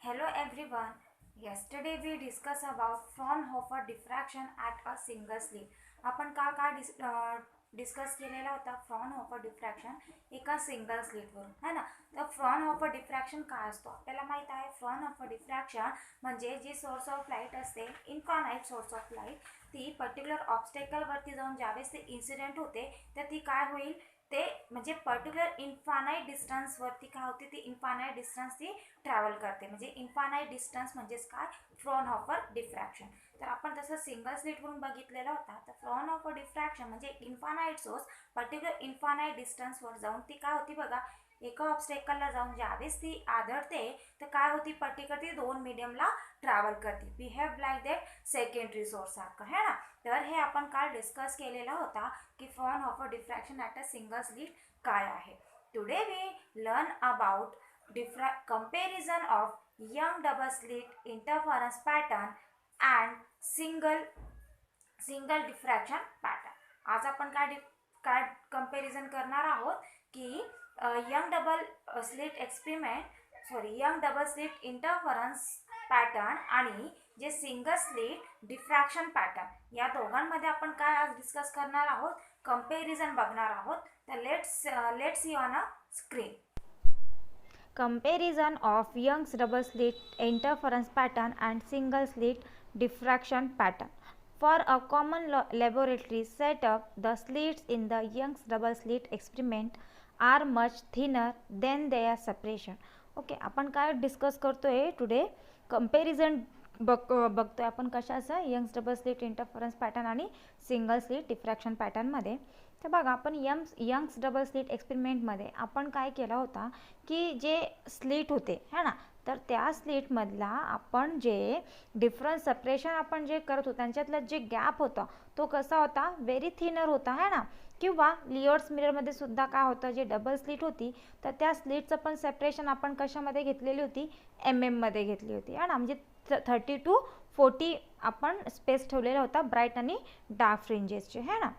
Hello everyone. Yesterday we discussed about Fraunhofer diffraction at a single slit. आपण काल काय discuss केलेला होता फ्रॉनहोफर डिफ्रॅक्शन एका सिंगल स्लिटवरून है ना. तर फ्रॉनहोफर डिफ्रॅक्शन काय असतो आपल्याला माहित आहे. फ्रॉनहोफर डिफ्रॅक्शन म्हणजे जी सोर्स ऑफ लाईट असते इन्फानाइट सोर्स ऑफ लाईट ती पर्टिक्युलर ऑब्स्टेकलवरती जाऊन ज्यावेळेस ते इन्सिडेंट होते तर ती काय होईल ते म्हणजे पर्टिक्युलर इन्फानाइट डिस्टन्सवरती काय होते ती इन्फानाइट डिस्टन्स ती ट्रॅव्हल करते. म्हणजे इन्फानाइट डिस्टन्स म्हणजेच काय फ्रॉनहोफर डिफ्रॅक्शन. तर आपण जसं सिंगल स्लिटवरून बघितलेला होता तर फ्रॉनहोफर डिफ्रॅक्शन म्हणजे इन्फानाइट सोर्स पर्टिक्युलर इन्फानाइट डिस्टन्सवर जाऊन ती काय होती बघा एका ऑब्स्टेकलला जाऊन ज्यावेळेस ती आदळते तर काय होती पर्टिक्युलर ती दोन मीडियमला ट्रॅव्हल करते. Behave like that secondary source सारखं है ना. तर हे आपण काल डिस्कस केलेला होता की Fraunhofer diffraction at a single slit काय आहे. Today we learn about comparison of young double slit interference pattern and single diffraction pattern. आज आपण काय कंपॅरिझन करणार आहोत की young double slit interference pattern आणि जे सिंगल स्लिट डिफ्रॅक्शन पॅटर्न या दोघांमध्ये आपण काय आज डिस्कस करणार आहोत कंपॅरिझन बघणार आहोत. तर let's see on a screen. Comparison of Young's double slit interference pattern and single slit diffraction pattern. For a common laboratory setup, the slits in the Young's double slit experiment are much thinner than their separation. Okay, आपण काय discuss करतोय today comparison बघतोय आपण कशाचं Young's double slit interference pattern आणि single slit diffraction पॅटर्नमध्ये. तर बघा आपण यंग्स डबल स्लिट एक्सपेरिमेंटमध्ये आपण काय केला होता की जे स्लिट होते है ना तर त्या स्लिटमधला आपण जे डिफरन्स सेपरेशन आपण जे करत होतो त्यांच्यातला जे गॅप होता तो कसा होता व्हेरी थिनर होता है ना. किंवा लिओट्स मिररमध्ये सुद्धा काय होतं जे डबल स्लिट होती तर त्या स्लिटचं पण सेपरेशन आपण कशामध्ये घेतलेली होती मध्ये घेतली होती है ना. म्हणजे 30 to 40 आपण स्पेस ठेवलेला होता ब्राईट आणि डार्क फ्रिंजेसचे है ना.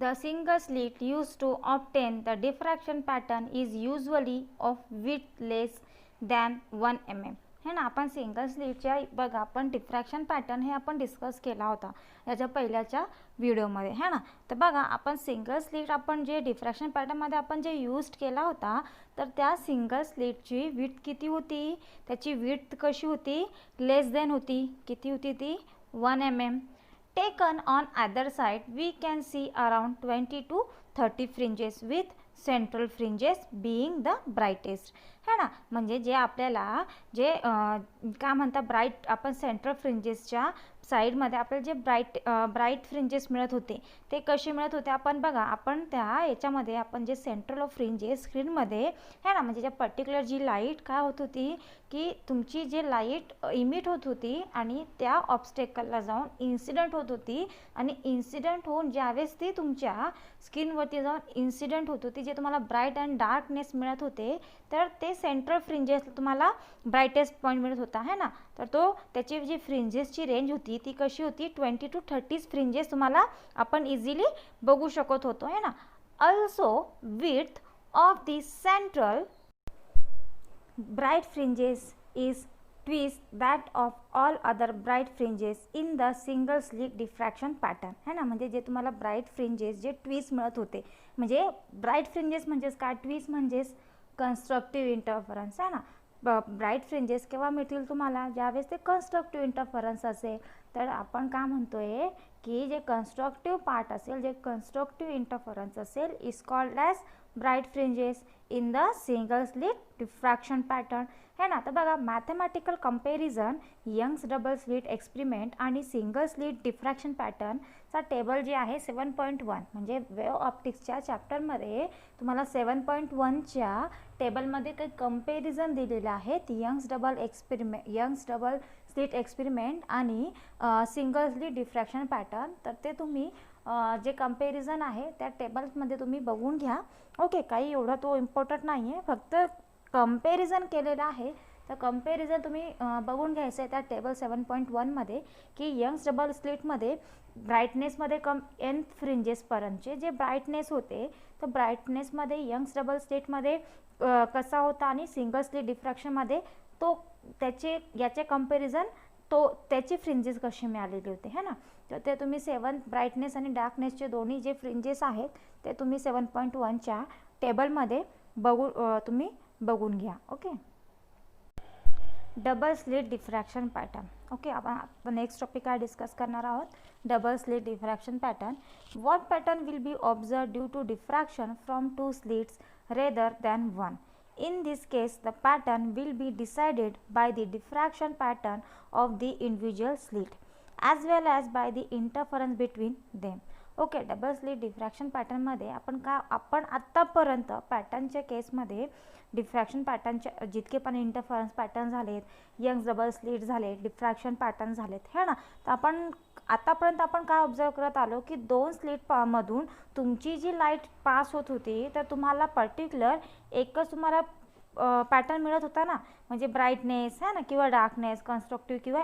The single slit used to obtain the diffraction pattern is usually of width less than 1 mm. है ना. आपण सिंगल स्लिटच्या बघा आपण डिफ्रॅक्शन पॅटर्न हे आपण डिस्कस केला होता याच्या पहिल्याच्या व्हिडिओमध्ये है ना. तर बघा आपण सिंगल स्लिट आपण जे डिफ्रॅक्शन पॅटर्नमध्ये आपण जे यूज केला होता तर त्या सिंगल स्लिटची विड्थ किती होती त्याची विड्थ कशी होती लेस दॅन होती. किती होती ती 1 mm. Taken on either side, we can see around 20 to 30 fringes with central fringes being the brightest. है ना. म्हणजे जे आपल्याला जे काय म्हणतात ब्राईट आपण सेंट्रल फ्रिंजेसच्या साईडमध्ये आपल्याला जे ब्राईट फ्रिंजेस मिळत होते ते कसे मिळत होते आपण बघा आपण त्या याच्यामध्ये आपण जे सेंट्रल ऑफ फ्रिंजेस स्क्रीनमध्ये है ना म्हणजे ज्या पर्टिक्युलर जी लाईट काय होत होती की तुमची जे लाईट इमिट होत होती आणि त्या ऑब्स्टेकलला जाऊन इन्सिडेंट होत होती आणि इन्सिडेंट होऊन ज्यावेळेस ती तुमच्या स्किनवरती जाऊन इन्सिडेंट होत होती जे तुम्हाला ब्राईट अँड डार्कनेस मिळत होते तर ते सेंट्रल फ्रिंजेस तुम्हाला ब्राईटेस्ट पॉईंट मिळत होता है ना. तर तो त्याची जी फ्रिंजेसची रेंज होती ती कशी होती 20 to 30 फ्रिंजेस तुम्हाला आपण इझिली बघू शकत होतो है ना. Also width of the central bright fringes is twice that of all other bright fringes in the single slit diffraction pattern है ना. म्हणजे जे तुम्हाला ब्राईट फ्रिंजेस जे ट्विस मिळत होते म्हणजे ब्राईट फ्रिंजेस म्हणजेच काय ट्विस म्हणजेच कन्स्ट्रक्टिव्ह इंटरफरन्स है ना. ब्राईट फ्रिंजेस केव्हा मिळतील तुम्हाला ज्यावेळेस ते कन्स्ट्रक्टिव्ह इंटरफरन्स असेल. तर आपण काय म्हणतोय की जे कन्स्ट्रक्टिव्ह पार्ट असेल जे कन्स्ट्रक्टिव्ह इंटरफरन्स असेल is called as bright fringes in the single slit diffraction pattern है ना. तर बघा mathematical comparison Young's double slit experiment आणि सिंगल स्लिट डिफ्रॅक्शन पॅटर्नचा टेबल जे आहे 7.1 म्हणजे वेव ऑप्टिक्सच्या चॅप्टरमध्ये तुम्हाला 7.1च्या टेबलमध्ये काही कंपॅरिझन दिलेलं आहेत यंग्स डबल स्लिट एक्सपेरिमेंट आणि सिंगल स्लिट डिफ्रॅक्शन पॅटर्न. तर ते तुम्ही जे कंपॅरिझन आहे त्या टेबल्समध्ये तुम्ही बघून घ्या. ओके, काही एवढा तो इम्पॉर्टंट नाही आहे फक्त कंपॅरिझन केलेलं आहे तर कंपॅरिझन तुम्ही बघून घ्यायचं आहे त्या टेबल 7.1मध्ये की यंग्स डबल स्लिटमध्ये ब्राईटनेसमध्ये एन फ्रिंजेसपर्यंतचे जे ब्राईटनेस होते तर ब्राईटनेसमध्ये यंग्स डबल स्लिटमध्ये कसा होता आणि सिंगल स्लिट डिफ्रॅक्शनमध्ये तो याचे कंपॅरिझन त्याचे फ्रिंजेस कसे मिळालेले होते है ना. तर ते तुम्ही 7 ब्राईटनेस आणि डार्कनेसचे दोन्ही जे फ्रिंजेस आहेत ते तुम्ही 7.1च्या टेबलमध्ये तुम्ही बघून घ्या. Okay. Double slit diffraction pattern. Okay, आपण नेक्स्ट टॉपिक काय डिस्कस करणार आहोत, double slit diffraction pattern. What pattern will be observe due to diffraction from 2 slits rather than 1. In this case, the pattern will be decided by the diffraction pattern of the individual slit as well as by the interference between them. Okay, double slit diffraction पॅटर्नमध्ये आपण आत्तापर्यंत पॅटर्नच्या केसमध्ये diffraction पॅटर्नचे जितके पण interference pattern झालेत, Young's double slit झाले, diffraction pattern झालेत है ना. तर आपण आतापर्यंत काय ऑब्झर्व करत आलो की 2 स्लिट मधून तुमची जी लाईट पास होत होती तर तुम्हाला पर्टिक्युलर एकच तुम्हाला पॅटर्न मिळत होता ना, म्हणजे ब्राईटनेस है ना किंवा डार्कनेस, कन्स्ट्रक्टिव्ह किंवा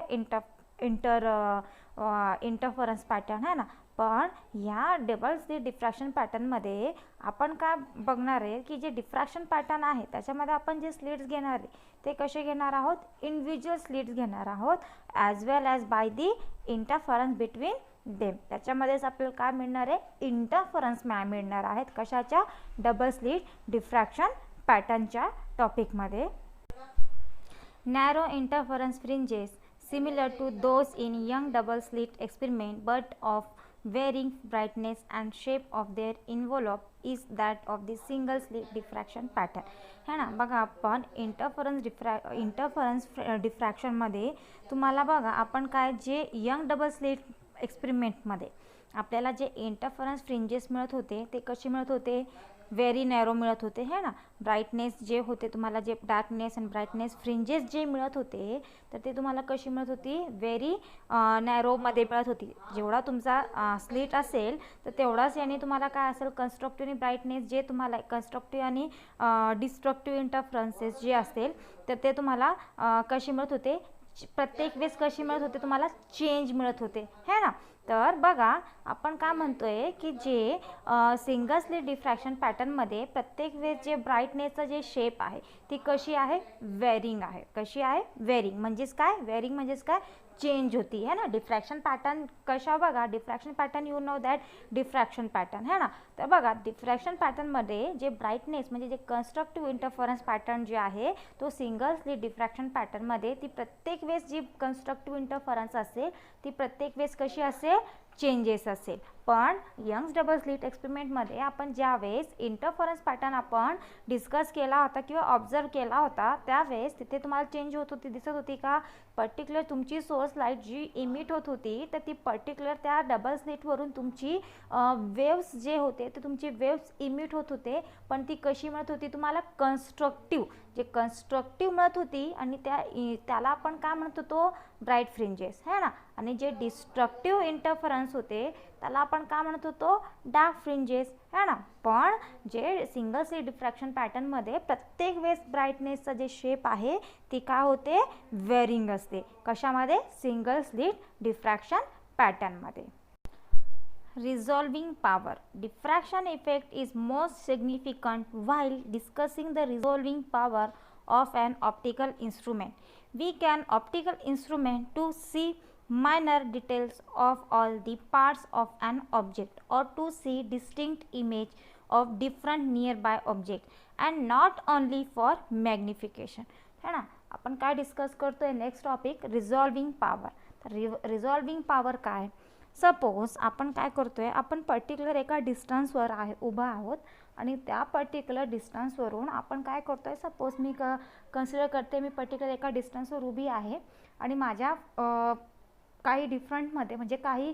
इंटरफरन्स पॅटर्न है ना. पण ह्या डबल स्लिट डिफ्रॅक्शन पॅटर्नमध्ये आपण काय बघणार आहे की जे डिफ्रॅक्शन पॅटर्न आहे त्याच्यामध्ये आपण जे स्लिट्स घेणार आहे ते कसे घेणार आहोत, इंडिव्हिज्युअल स्लिट्स घेणार आहोत as well as by the interference between them. त्याच्यामध्येच आपल्याला काय मिळणार आहे, इंटरफरन्स मिळणार आहेत कशाच्या, डबल स्लिट डिफ्रॅक्शन पॅटर्नच्या टॉपिकमध्ये. Narrow interference fringes similar to those in young double slit experiment but of varying brightness and shape of their envelope is that of the single slit diffraction pattern. है ना. बघा आपण interference डिफ्रॅक्शनमध्ये तुम्हाला बघा आपण काय जे यंग डबल स्लिट एक्सपेरिमेंटमध्ये आपल्याला जे इंटरफरन्स फ्रिंजेस मिळत होते ते कसे मिळत होते, व्हेरी नॅरो मिळत होते है ना. ब्राईटनेस जे होते तुम्हाला जे डार्कनेस आणि ब्राईटनेस फ्रिंजेस जे मिळत होते तर ते तुम्हाला कशी मिळत होती, व्हेरी नॅरोमध्ये मिळत होती. जेवढा तुमचा स्लिट असेल तर तेवढाच याने तुम्हाला काय असेल, कन्स्ट्रक्टिव्ह आणि ब्राईटनेस जे तुम्हाला कन्स्ट्रक्टिव्ह आणि डिस्ट्रक्टिव्ह इंटरफरन्सेस जे असतील तर ते तुम्हाला कशी मिळत होते, प्रत्येक वेळेस कशी मिळत होते, तुम्हाला चेंज मिळत होते है ना. तर बघा आपण काय म्हणतोय की जे सिंगल स्लिट डिफ्रॅक्शन पॅटर्नमध्ये प्रत्येक वेळेस जे ब्राईटनेसचं जे शेप आहे ती कशी आहे, वेरिंग आहे. कशी आहे, वेरिंग. म्हणजेच काय, वेरिंग म्हणजेच काय, चेंज होती है ना. डिफ्रॅक्शन पॅटर्न कशा बघा, diffraction pattern you know that diffraction pattern है ना. तर बघा डिफ्रॅक्शन पॅटर्नमध्ये जे ब्राईटनेस म्हणजे जे कन्स्ट्रक्टिव्ह इंटरफरन्स पॅटर्न जे आहे तो सिंगल स्लिट डिफ्रॅक्शन पॅटर्नमध्ये ती प्रत्येक वेळेस जी कन्स्ट्रक्टिव्ह इंटरफरन्स असेल ती प्रत्येक वेळेस कशी असेल, चेंजेस असेल. पण यंग्स डबल स्लिट एक्सपेरिमेंटमध्ये आपण ज्यावेळेस इंटरफरन्स पॅटर्न आपण डिस्कस केला होता किंवा ऑब्झर्व केला होता त्यावेळेस तिथे तुम्हाला चेंज होत होती, दिसत होती का, पर्टिक्युलर तुमची सोर्स लाईट जी इमिट होत होती तर ती पर्टिक्युलर त्या डबल स्लिटवरून तुमची वेव्स जे होते ते तुमची वेव्स इमिट होत होते. पण ती कशी मिळत होती तुम्हाला, कन्स्ट्रक्टिव्ह, जे कन्स्ट्रक्टिव्ह मिळत होती आणि त्याला आपण काय म्हणत होतो, ब्राईट फ्रिंजेस है ना. आणि जे डिस्ट्रक्टिव्ह इंटरफरन्स होते त्याला आपण काय म्हणत होतो, डार्क फ्रिंजेस है ना. पण जे सिंगल स्लिट डिफ्रॅक्शन पॅटर्नमध्ये प्रत्येक वेळेस ब्राईटनेसचं जे शेप आहे ती काय होते, वेरिंग असते. कशामध्ये, सिंगल स्लिट डिफ्रॅक्शन पॅटर्नमध्ये. Resolving power. Diffraction effect is most significant while discussing the resolving power of an optical instrument. We can optical instrument to see minor details of all the parts of an object or to see distinct image of different nearby object and not only for magnification. है ना. आपण काय discuss करतोय, next topic रिझॉल्विंग power. तर रिझॉल्विंग power काय, suppose आपण काय करतोय, आपण पर्टिक्युलर एका डिस्टन्सवर उभा आहोत आणि त्या पर्टिक्युलर डिस्टन्सवरून आपण काय करतोय, सपोज मी कन्सिडर करते मी पर्टिक्युलर एका डिस्टन्सवर उभी आहे आणि माझ्या काही डिफरंटमध्ये म्हणजे काही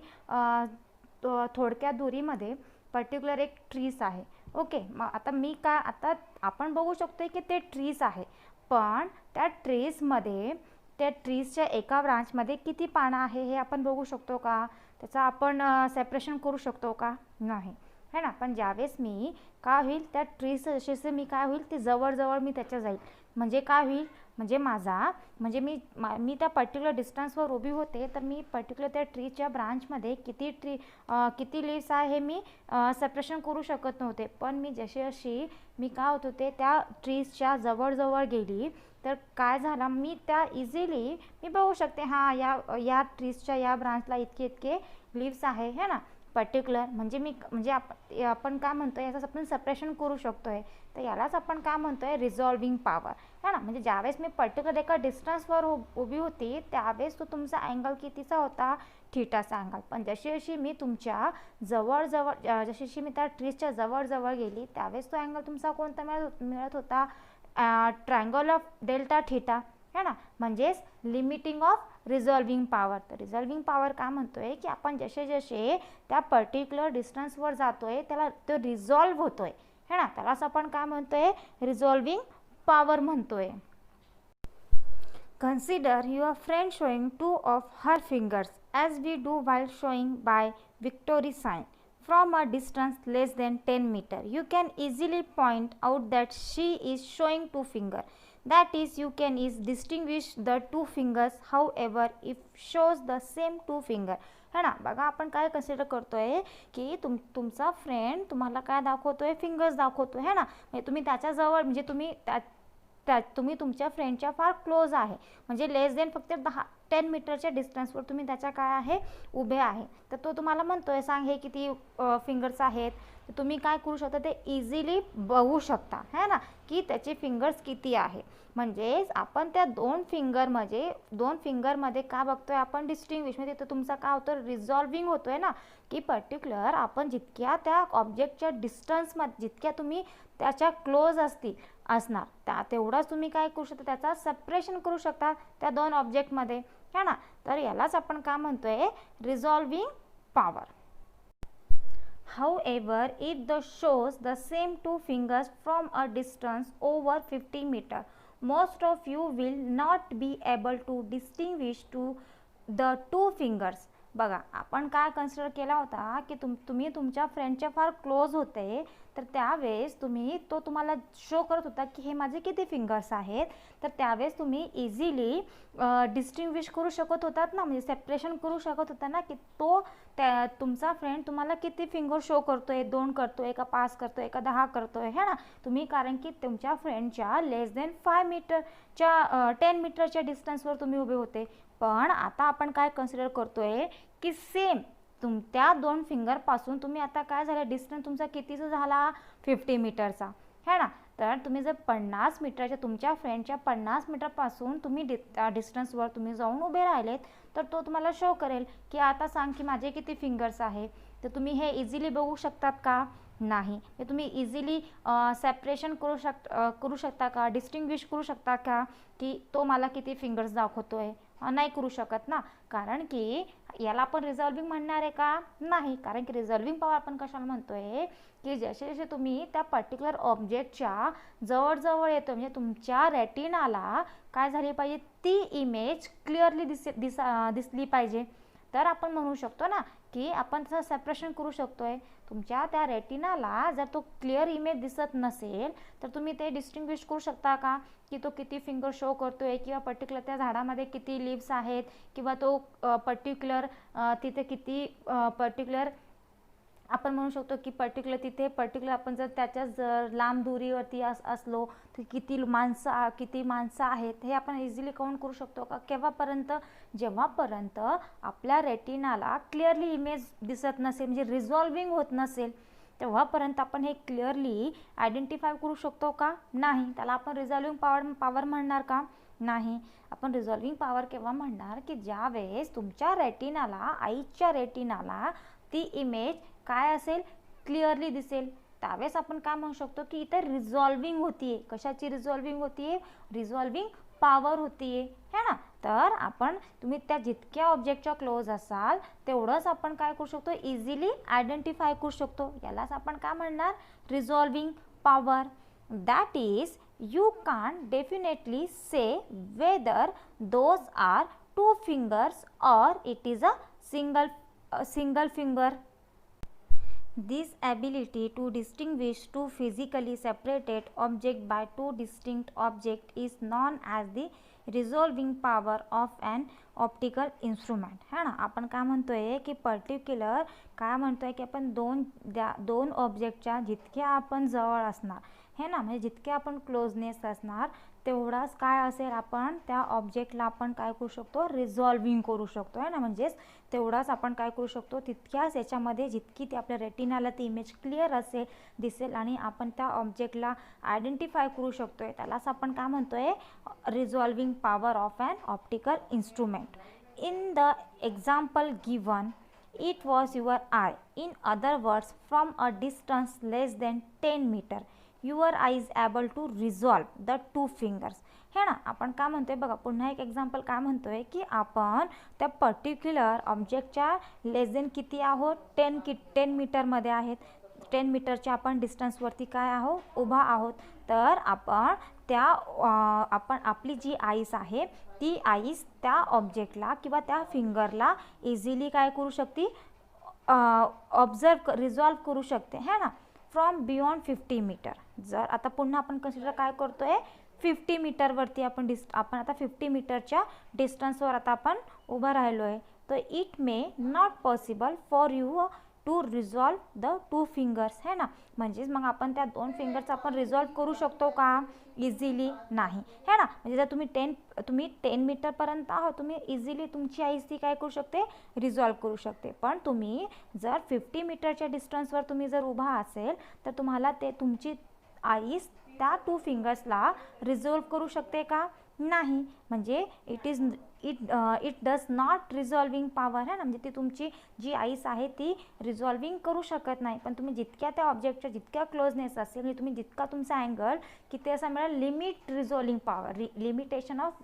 थोडक्या दुरीमध्ये पर्टिक्युलर एक ट्रीज आहे. ओके, मग आता आपण बघू शकतो की ते ट्रीज आहे, पण त्या ट्रीजच्या एका ब्रांचमध्ये किती पानं आहे हे आपण बघू शकतो का, त्याचा आपण सेपरेशन करू शकतो का, नाही है ना. पण ज्यावेळेस मी काय होईल त्या ट्रीचं जसे मी काय होईल ते जवळजवळ मी त्याच्या जाईल. म्हणजे काय होईल, म्हणजे मी त्या पर्टिक्युलर डिस्टन्सवर उभी होते, तर मी पर्टिक्युलर त्या ट्रीच्या ब्रांचमध्ये किती लीव्स आहे हे मी सेपरेशन करू शकत नव्हते. पण मी जशी मी काय होत होते त्या ट्रीजच्या जवळजवळ गेली, तर काय झालं, मी त्या इझिली मी बघू शकते हां या ट्रीजच्या या ब्रांचला इतके लीव्स आहे, है ना. पर्टिक्युलर म्हणजे आपण काय म्हणतोय, याचं आपण सेपरेशन करू शकतोय. तर यालाच आपण काय म्हणतोय, रिझॉल्विंग पॉवर, है ना. म्हणजे ज्यावेळेस मी पर्टिक्युलर एका डिस्टन्सवर उभी होती, त्यावेळेस तो तुमचा अँगल कितीचा होता, थिटाचा अँगल. पण जशी मी तुमच्या जवळजवळ जशी मी त्या ट्रीजच्या जवळजवळ गेली, त्यावेळेस तो अँगल तुमचा कोणता मिळत होता, ट्रायंगल ऑफ डेल्टा थिटा, है ना. म्हणजेच लिमिटिंग ऑफ रिझॉल्विंग पॉवर. तर रिझॉल्विंग पॉवर काय म्हणतोय की आपण जसे त्या पर्टिक्युलर डिस्टन्सवर जातोय त्याला तो रिझॉल्व होतोय, है ना. त्यालाच आपण काय म्हणतोय, रिझॉल्विंग पॉवर म्हणतोय. Consider your friend showing two of her fingers as we do while showing by victory sign from a distance less than 10 meter. You can easily point out that she is showing two fingers. That is, you can distinguish the two fingers. However, if shows the same two finger, है ना. बघा आपण काय consider करतोय की तुमचा friend तुम्हाला काय दाखवतोय, फिंगर्स दाखवतोय, है ना. म्हणजे तुम्ही त्याच्याजवळ म्हणजे तुम्ही तुमच्या फ्रेंडच्या फार क्लोज आहे, म्हणजे लेस देन फक्त 10 मीटरच्या डिस्टन्सवर तुम्ही त्याच्या काय आहे, उभे आहे. तर तो तुम्हाला म्हणतोय सांग हे किती फिंगर्स आहेत. तर तुम्ही काय करू शकता, ते इझिली बघू शकता, है ना, की त्याचे फिंगर्स किती आहे. म्हणजेच आपण त्या दोन फिंगरमध्ये काय बघतोय, आपण डिस्टिंग्विश, म्हणजे तिथं तुमचा काय होतं, रिझॉल्विंग होतोय ना, की पर्टिक्युलर आपण जितक्या त्या ऑब्जेक्टच्या डिस्टन्समध्ये जितक्या तुम्ही त्याच्या क्लोज असणार तेवढाच तुम्ही काय करू शकता, त्याचा सेपरेशन करू शकता त्या दोन ऑब्जेक्टमध्ये, है ना. तर यालाच आपण काय म्हणतोय, resolving power. However, if the shows the same two fingers from a distance over 50 meter, most of you will not be able to distinguish the two fingers. बघा आपण काय कन्सिडर केला होता की तुम्ही तुमच्या फ्रेंडच्या फार क्लोज होते, तर त्यावेळेस तुम्हाला शो करत होता की हे माझे किती फिंगर्स आहेत. तर त्यावेळेस तुम्ही इझिली डिस्टिंग्विश करू शकत होतात ना, म्हणजे सेपरेशन करू शकत होता ना, की तुमचा फ्रेंड तुम्हाला किती फिंगर शो करतोय, 2 करतोय का 5 करतोय का 10 करतोय, है ना. तुम्ही कारण की तुमच्या फ्रेंडच्या लेस देन 5 मीटरच्या 10 मीटरच्या डिस्टन्सवर तुम्ही उभे होते. पण आता आपण काय कन्सिडर करतोय की सेम त्या 2 फिंगरपासून तुम्ही आता काय झालं, डिस्टन्स तुमचा कितीचा झाला, 50 मीटरचा, है ना. तर तुम्ही जर 50 मीटरच्या तुमच्या फ्रेंडच्या 50 मीटरपासून तुम्ही डिस्टन्सवर तुम्ही जाऊन उभे राहिलेत, तर तो तुम्हाला शो करेल की आता सांग की माझे किती फिंगर्स आहे. तर तुम्ही हे इझिली बघू शकतात का, नाही. हे तुम्ही इझिली सेपरेशन करू शकता का, डिस्टिंग्विश करू शकता का, की तो मला किती फिंगर्स दाखवतोय, नाही करू शकत ना. कारण की याला आपण रिझॉल्विंग म्हणणार आहे का, नाही. कारण की रिझॉल्विंग पॉवर आपण कशाला म्हणतोय, की जसे तुम्ही त्या पर्टिक्युलर ऑब्जेक्टच्या जवळजवळ येतो, म्हणजे तुमच्या रेटिनाला काय झाली पाहिजे, ती इमेज क्लिअरली दिसली पाहिजे. तर आपण म्हणू शकतो ना की आपण तसं सेपरेशन करू शकतोय. तुमच्या त्या रेटिनाला जर तो क्लिअर इमेज दिसत नसेल, तर तुम्ही ते डिस्टिंग्विश करू शकता का, की तो किती फिंगर शो करतोय, किंवा पर्टिक्युलर त्या झाडामध्ये किती लीव्स आहेत, किंवा तो पर्टिक्युलर तिथे किती पर्टिक्युलर आपण म्हणू शकतो की पर्टिक्युलर आपण जर त्याच्या जर लांब दुरीवरती असलो तर किती माणसं आहेत हे आपण इझिली काउंट करू शकतो का. जेव्हापर्यंत आपल्या रेटिनाला क्लिअरली इमेज दिसत नसेल, म्हणजे रिझॉल्विंग होत नसेल, तेव्हापर्यंत आपण हे क्लिअरली आयडेंटिफाय करू शकतो का, नाही. त्याला आपण रिझॉल्विंग पॉवर म्हणणार का, नाही. आपण रिझॉल्विंग पॉवर केव्हा म्हणणार, की ज्या वेळेस तुमच्या रेटिनाला, आईच्या रेटिनाला ती इमेज काय असेल, क्लिअरली दिसेल, त्यावेळेस आपण काय म्हणू शकतो की इथे रिझॉल्विंग होतीये. कशाची रिझॉल्विंग होतीये, रिझॉल्विंग पॉवर होतीये, है ना. तर तुम्ही त्या जितक्या ऑब्जेक्टच्या क्लोज असाल तेवढंच आपण काय करू शकतो, इझिली आयडेंटिफाय करू शकतो. यालाच आपण काय म्हणणार, resolving power. That is you can't definitely say whether those are two fingers or it is a single finger. This ability to distinguish two physically separated objects by two distinct objects is known as the resolving power of an optical instrument है ना. आपण काय म्हणतोय की particular काय म्हणतोय की आपण दोन ऑब्जेक्टच्या जितक्या आपण जवळ असणार है ना, म्हणजे जितके आपण क्लोजनेस असणार तेवढाच काय असेल आपण त्या ऑब्जेक्टला आपण काय करू शकतो, रिझॉल्विंग करू शकतो आहे ना. म्हणजेच तेवढाच आपण काय करू शकतो, तितक्याच याच्यामध्ये जितकी ती आपल्या रेटिनाला ती इमेज क्लिअर असेल दिसेल आणि आपण त्या ऑब्जेक्टला आयडेंटिफाय करू शकतोय, त्यालाच आपण काय म्हणतोय, resolving power of an optical instrument. In the example given, it was your eye. In other words, from a distance less than 10 metre your eye is able to resolve the two fingers है ना. आपण काय म्हणतोय बघा, पुन्हा एक example काय म्हणतोय की आपण त्या पर्टिक्युलर ऑब्जेक्टच्या लेस देन किती आहोत, 10 मीटरमध्ये आहेत. 10 मीटरच्या आपण डिस्टन्सवरती काय आहोत, उभा आहोत. तर आपण त्या आपण आपली जी आईस आहे ती आईस त्या ऑब्जेक्टला किंवा त्या फिंगरला इझिली काय करू शकते, ऑब्झर्व रिझॉल्व करू शकते है ना, फ्रॉम बियॉन्ड 50 मीटर. जर आता पुन्हा आपण कन्सिडर काय करतोय, 50 मीटरवरती आपण आता 50 मीटरच्या डिस्टन्सवर आता आपण उभं राहिलो आहे. तर it may not possible for you to resolve the two fingers है ना. म्हणजेच मग आपण त्या दोन फिंगर्स आपण रिझॉल्व करू शकतो का, इझिली नाही है ना. म्हणजे जर तुम्ही 10 मीटरपर्यंत आहोत, तुम्ही इझिली तुमची आईस ती काय करू शकते, रिझॉल्व करू शकते. पण तुम्ही जर 50 मीटरच्या डिस्टन्सवर तुम्ही जर उभा असेल तर तुम्हाला ते तुमची आईस त्या टू फिंगर्सला रिझॉल्व करू शकते का, नाही. म्हणजे इट डज नॉट रिझॉल्विंग पॉवर है ना. म्हणजे ती तुमची जी आईस आहे ती रिझॉल्विंग करू शकत नाही. पण तुम्ही जितक्या त्या ऑब्जेक्टच्या जितक्या क्लोजनेस असेल, म्हणजे तुम्ही जितका तुमचा अँगल किती असा मिळेल, limit resolving power, limitation of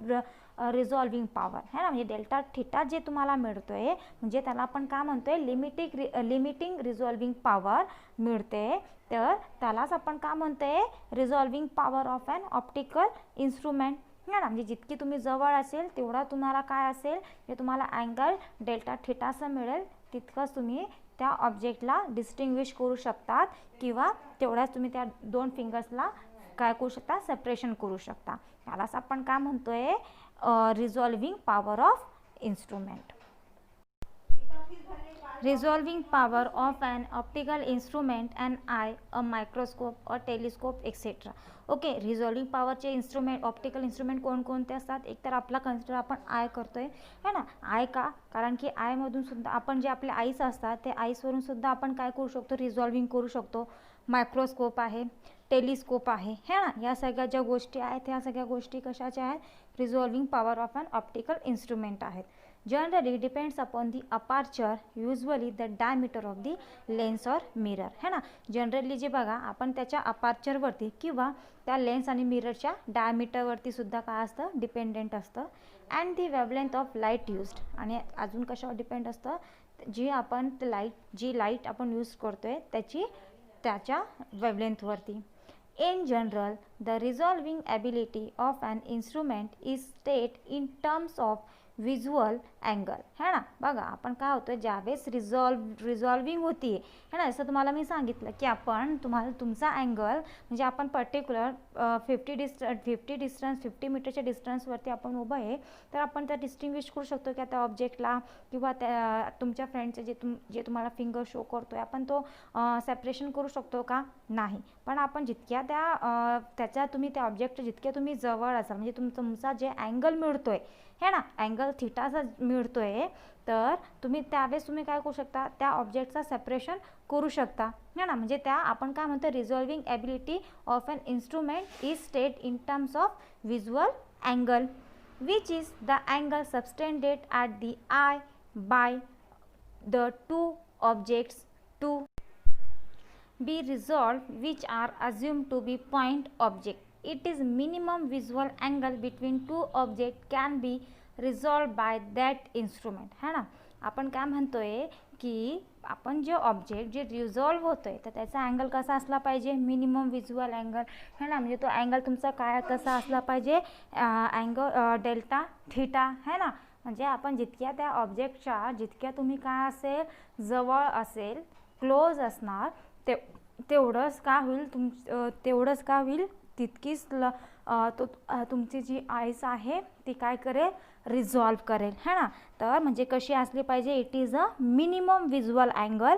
resolving power है ना. म्हणजे डेल्टा थिटा जे तुम्हाला मिळतोय, म्हणजे त्याला आपण काय म्हणतोय, लिमिटिंग रिझॉल्विंग पॉवर मिळते. तर त्यालाच आपण काय म्हणतोय, resolving power of an optical instrument है ना. म्हणजे जितकी तुम्ही जवळ असेल तेवढा तुम्हाला काय असेल, जे तुम्हाला अँगल डेल्टा थिटाचा मिळेल तितकंच तुम्ही त्या ऑब्जेक्टला डिस्टिंग्विश करू शकतात किंवा तेवढ्याच तुम्ही त्या दोन फिंगर्सला काय करू शकता, सेपरेशन करू शकता. त्यालाच आपण काय म्हणतोय, resolving power of instrument. Resolving power of an optical instrument, an eye, a microscope, a telescope, etc. Okay, resolving पॉवरचे इन्स्ट्रुमेंट, ऑप्टिकल इन्स्ट्रुमेंट कोणकोणते असतात, एक तर आपला कन्सिडर आपण आय करतोय है ना. आय का, कारण की आयमधून सुद्धा आपण जे आपले आईस असतात ते आईसवरून सुद्धा आपण काय करू शकतो, रिझॉल्विंग करू शकतो. मायक्रोस्कोप आहे, टेलिस्कोप आहे है ना. या सगळ्या ज्या गोष्टी आहेत ह्या सगळ्या गोष्टी कशाच्या आहेत, resolving power of an optical instrument आहेत. Generally depends upon the aperture, usually the diameter of the lens और मिरर है ना. जनरली जे बघा आपण त्याच्या अपार्चरवरती किंवा त्या लेन्स आणि मिररच्या डायमीटरवरती सुद्धा काय असतं, डिपेंडेंट असतं. And the wavelength of light used, आणि अजून कशावर डिपेंड असतं, जी आपण जी लाईट आपण यूज करतोय त्याच्या वेवलेंथवरती. In general, the resolving ability of an instrument is stated in terms of visual angle है ना. बघा आपण काय होतं, ज्यावेळेस रिझॉल्विंग होती है ना, जसं तुम्हाला मी सांगितलं की आपण तुमचा अँगल म्हणजे आपण पर्टिक्युलर 50 मीटरच्या डिस्टन्सवरती आपण उभं आहे, तर आपण त्या डिस्टिंग्विश करू शकतो की त्या ऑब्जेक्टला किंवा त्या तुमच्या फ्रेंडचे जे तुम्हाला फिंगर शो करतोय आपण तो सेपरेशन करू शकतो का, नाही. पण आपण जितक्या त्याच्या तुम्ही त्या ऑब्जेक्ट जितक्या तुम्ही जवळ असाल, म्हणजे तुमचा जे अँगल मिळतोय है ना, अँगल थिटाचा मिळतोय, तर तुम्ही त्यावेळेस तुम्ही काय करू शकता, त्या ऑब्जेक्टचा सेपरेशन करू शकता है ना. म्हणजे त्या आपण काय म्हणतो, resolving ability of an instrument is state in terms of visual angle, which is the angle subtended at the eye by the two objects to be resolved, which are assumed to be point object. It is minimum visual angle between two objects can be resolved by that instrument है ना. आपण काय म्हणतोय की आपण जे object जे resolve होतोय तर त्याचा अँगल कसा असला पाहिजे, मिनिमम व्हिज्युअल अँगल है ना. म्हणजे तो अँगल तुमचा काय कसा असला पाहिजे, अँगल डेल्टा थिटा है ना. म्हणजे आपण जितक्या त्या ऑब्जेक्टच्या जितक्या तुम्ही काय असेल जवळ असेल क्लोज असणार तेवढंच का होईल तेवढंच का होईल तितकीच तुमची जी आईस आहे ती काय करेल, रिझॉल्व करेल है ना. तर म्हणजे कशी असली पाहिजे, it is a minimum visual angle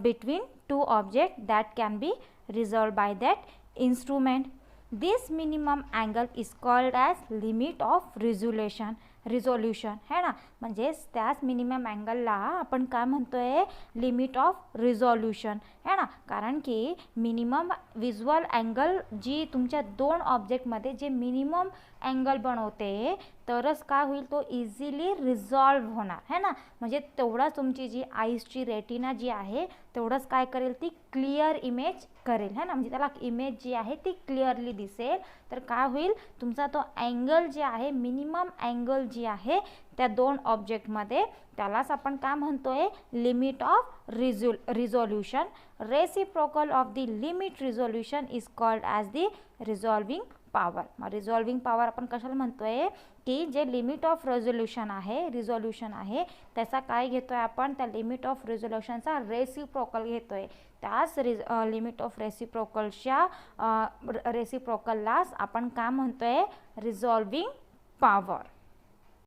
between two object that can be resolve by that instrument. This minimum angle is called as limit of resolution है ना. म्हणजे त्याच मिनिमम अँगलला आपण काय म्हणतोय, लिमिट ऑफ रिझॉल्युशन है ना. कारण की मिनिमम व्हिज्युअल अँगल जी तुमच्या दोन ऑब्जेक्टमध्ये जे मिनिमम अँगल बनवते तरच काय होईल, तो इझिली रिझॉल्व होणार है ना. म्हणजे तेवढाच तुमची जी आईसची रेटिना जी आहे तेवढंच काय करेल, ती क्लिअर इमेज करेल है ना. म्हणजे त्याला इमेज जी आहे ती क्लिअरली दिसेल. तर काय होईल, तुमचा तो अँगल जे आहे, मिनिमम अँगल जी आहे त्या दोन ऑब्जेक्टमध्ये, त्यालाच आपण काय म्हणतोय, limit of resolution. Reciprocal of the limit resolution is called as the resolving power. मग रिझॉल्विंग पॉवर आपण कशाला म्हणतोय, की जे लिमिट ऑफ रिझोल्युशन आहे त्याचा काय घेतोय आपण, त्या लिमिट ऑफ रिझोल्युशनचा रेसिप्रोकल घेतोय. त्याच लिमिट ऑफ रेसिप्रोकललाच आपण काय म्हणतोय, रिझॉल्विंग पॉवर.